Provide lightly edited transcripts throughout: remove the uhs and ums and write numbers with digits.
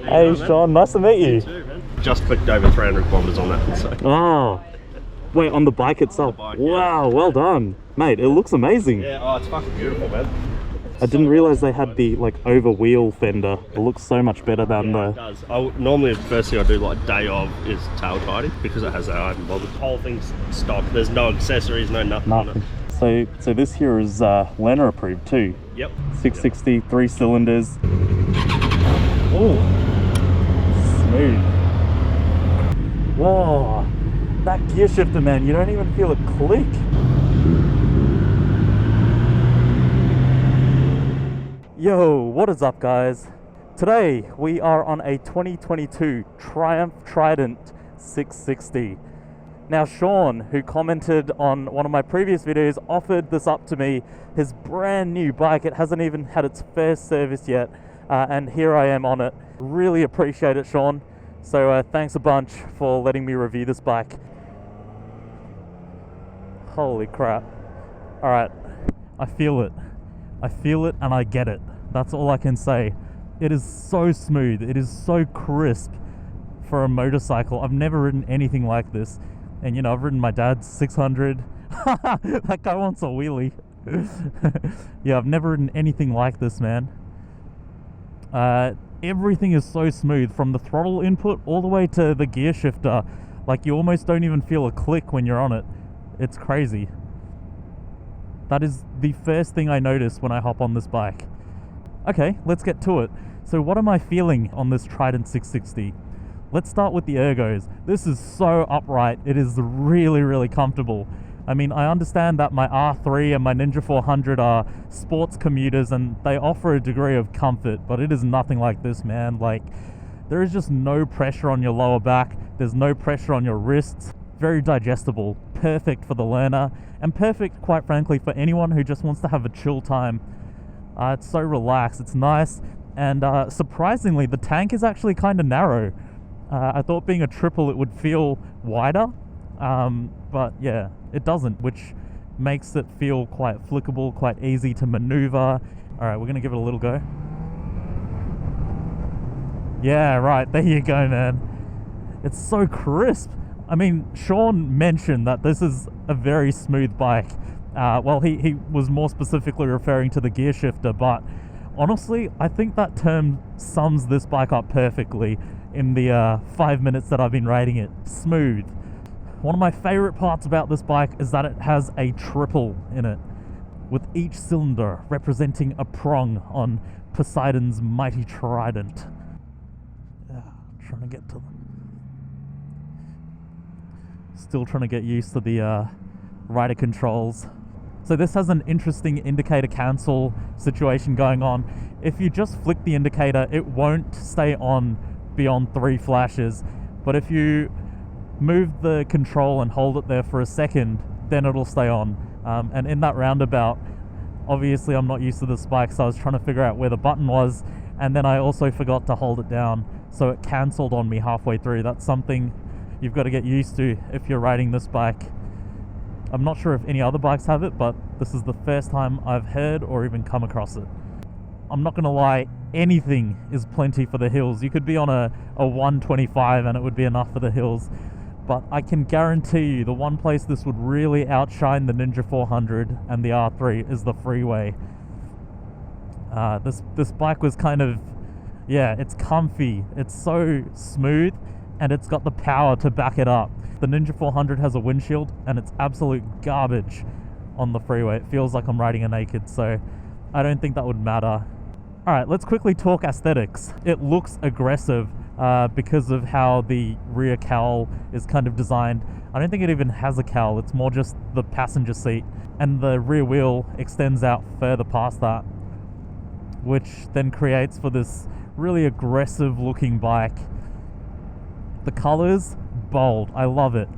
Hey Sean, nice to meet you. Too, man. Just clicked over 300 kilometers on that. So. Oh, wait, on the bike itself. Bike, wow, well done, mate. It looks amazing. Yeah, oh, it's fucking beautiful, man. I didn't realize they had the like over wheel fender. It looks so much better than It the. does. Normally the first thing I do like day of is tail tidy because it has that. I haven't bothered. The whole thing's stock. There's no accessories, no nothing. Nothing. So this here is learner approved too. Yep. 660, 3 cylinders. Oh, smooth. Whoa, that gear shifter, man, you don't even feel it click. Yo, what is up guys? Today we are on a 2022 Triumph Trident 660. Now Sean, who commented on one of my previous videos, offered this up to me, his brand new bike. It hasn't even had its first service yet, and here I am on it. Really appreciate it, Sean. So thanks a bunch for letting me review this bike. Holy crap. Alright, I feel it. I feel it and I get it. That's all I can say. It is so smooth. It is so crisp for a motorcycle. I've never ridden anything like this. And you know, I've ridden my dad's 600. That guy wants a wheelie. Yeah, I've never ridden anything like this, man. Everything is so smooth, from the throttle input all the way to the gear shifter. Like, you almost don't even feel a click when you're on it. It's crazy. That is the first thing I notice when I hop on this bike. Okay, let's get to it. So what am I feeling on this Trident 660? Let's start with the ergos. This is so upright. It is really, really comfortable. I mean, I understand that my R3 and my Ninja 400 are sports commuters and they offer a degree of comfort, but it is nothing like this, man. Like, there is just no pressure on your lower back. There's no pressure on your wrists. Very digestible, perfect for the learner, and perfect, quite frankly, for anyone who just wants to have a chill time. It's so relaxed, it's nice, and surprisingly, the tank is actually kind of narrow. I thought being a triple it would feel wider, but yeah, it doesn't, which makes it feel quite flickable, quite easy to maneuver. Alright, we're gonna give it a little go. Yeah, right, there you go, man. It's so crisp. I mean, Sean mentioned that this is a very smooth bike. Well, he was more specifically referring to the gear shifter, but honestly, I think that term sums this bike up perfectly in the 5 minutes that I've been riding it. Smooth. One of my favorite parts about this bike is that it has a triple in it, with each cylinder representing a prong on Poseidon's mighty trident. Trying to get to them. Still trying to get used to the rider controls. So this has an interesting indicator cancel situation going on. If you just flick the indicator, it won't stay on beyond 3 flashes. But if you move the control and hold it there for a second, then it'll stay on. And in that roundabout, obviously I'm not used to this bike, so I was trying to figure out where the button was, and then I also forgot to hold it down, so it cancelled on me halfway through. That's something you've got to get used to if you're riding this bike. I'm not sure if any other bikes have it, but this is the first time I've heard or even come across it. I'm not gonna lie, anything is plenty for the hills. You could be on a 125 and it would be enough for the hills, but I can guarantee you the one place this would really outshine the Ninja 400 and the R3 is the freeway. This bike was kind of, yeah, it's comfy, it's so smooth, and it's got the power to back it up. The Ninja 400 has a windshield and it's absolute garbage on the freeway. It feels like I'm riding a naked, so I don't think that would matter. Alright, let's quickly talk aesthetics. It looks aggressive because of how the rear cowl is kind of designed. I don't think it even has a cowl, it's more just the passenger seat, and the rear wheel extends out further past that, which then creates for this really aggressive looking bike. The colors, bold, I love it.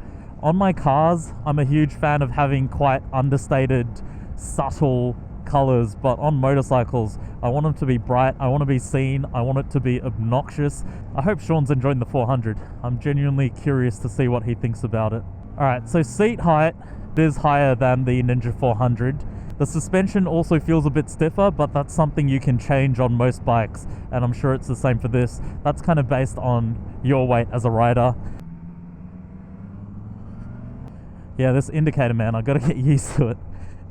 On my cars, I'm a huge fan of having quite understated, subtle colors, but on motorcycles, I want them to be bright, I want to be seen, I want it to be obnoxious. I hope Sean's enjoying the 400. I'm genuinely curious to see what he thinks about it. Alright, so seat height is higher than the Ninja 400. The suspension also feels a bit stiffer, but that's something you can change on most bikes, and I'm sure it's the same for this. That's kind of based on your weight as a rider. Yeah, this indicator, man, I gotta get used to it.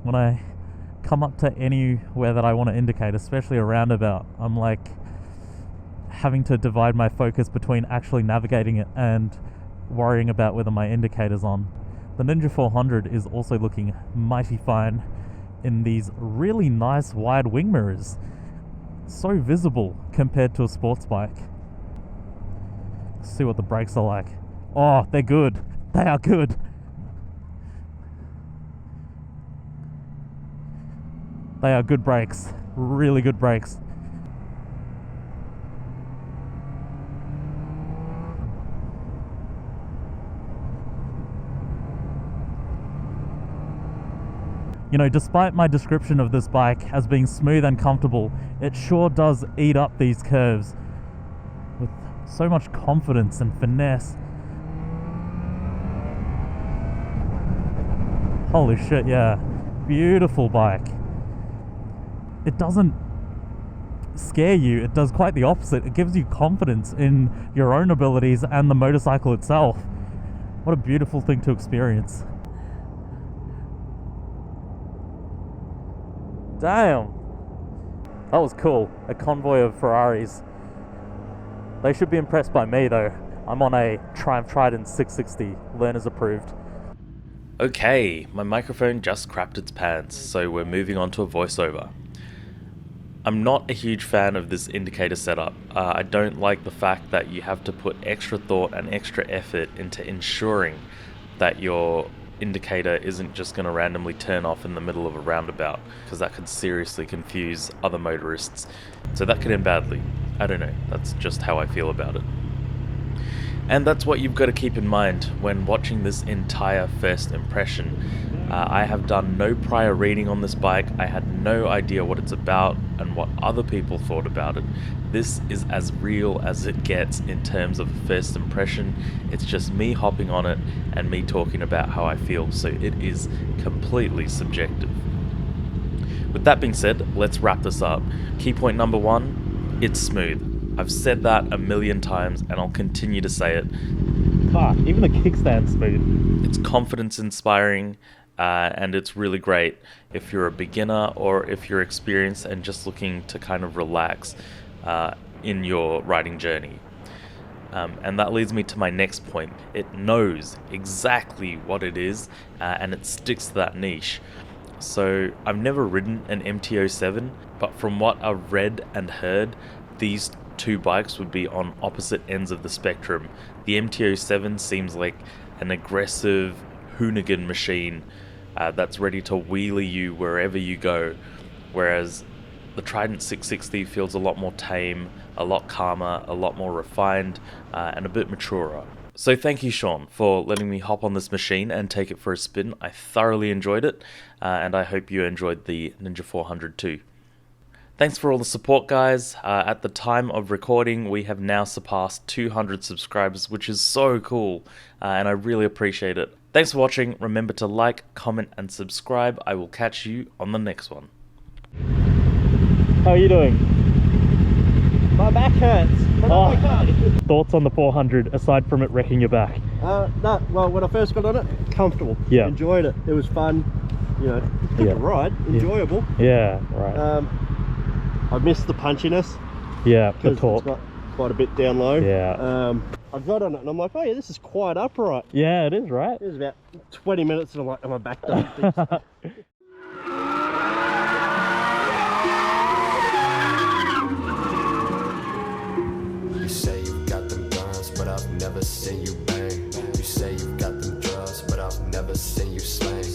When I come up to anywhere that I want to indicate, especially a roundabout, I'm like having to divide my focus between actually navigating it and worrying about whether my indicator's on. The Ninja 400 is also looking mighty fine in these really nice wide wing mirrors. So visible compared to a sports bike. Let's see what the brakes are like. Oh, they're good. They are good. They are good brakes. Really good brakes. You know, despite my description of this bike as being smooth and comfortable, it sure does eat up these curves with so much confidence and finesse. Holy shit, yeah. Beautiful bike. It doesn't scare you, it does quite the opposite. It gives you confidence in your own abilities and the motorcycle itself. What a beautiful thing to experience. Damn, that was cool. A convoy of Ferraris. They should be impressed by me though. I'm on a Triumph Trident 660, learners approved. Okay, my microphone just crapped its pants, so we're moving on to a voiceover. I'm not a huge fan of this indicator setup. I don't like the fact that you have to put extra thought and extra effort into ensuring that your indicator isn't just going to randomly turn off in the middle of a roundabout, because that could seriously confuse other motorists. So that could end badly. I don't know, that's just how I feel about it. And that's what you've got to keep in mind when watching this entire first impression. I have done no prior reading on this bike. I had no idea what it's about and what other people thought about it. This is as real as it gets in terms of first impression. It's just me hopping on it and me talking about how I feel, so it is completely subjective. With that being said, let's wrap this up. Key point number one, it's smooth. I've said that a million times and I'll continue to say it. Fuck, even the kickstand's smooth. It's confidence inspiring. And it's really great if you're a beginner or if you're experienced and just looking to kind of relax in your riding journey. And that leads me to my next point. It knows exactly what it is and it sticks to that niche. So I've never ridden an MT-07, but from what I've read and heard, these two bikes would be on opposite ends of the spectrum. The MT-07 seems like an aggressive hoonigan machine that's ready to wheelie you wherever you go, whereas the Trident 660 feels a lot more tame, a lot calmer, a lot more refined, and a bit maturer. So thank you, Sean, for letting me hop on this machine and take it for a spin. I thoroughly enjoyed it, and I hope you enjoyed the Ninja 400 too. Thanks for all the support, guys. At the time of recording, we have now surpassed 200 subscribers, which is so cool, and I really appreciate it. Thanks for watching. Remember to like, comment, and subscribe. I will catch you on the next one. How are you doing? My back hurts, but I'm okay. Thoughts on the 400 aside from it wrecking your back? No, well, when I first got on it, comfortable. Yeah. Enjoyed it. It was fun, you know, good to ride, enjoyable. Yeah, right. I missed the punchiness. Yeah, the because torque. it's got quite a bit down low. Yeah. I got on it and I'm like, oh yeah, this is quite upright. Yeah, it is, right? It was about 20 minutes and I'm like, my back don't think so. You say you've got them guns, but I've never seen you bang. You say you've got them drugs, but I've never seen you slang.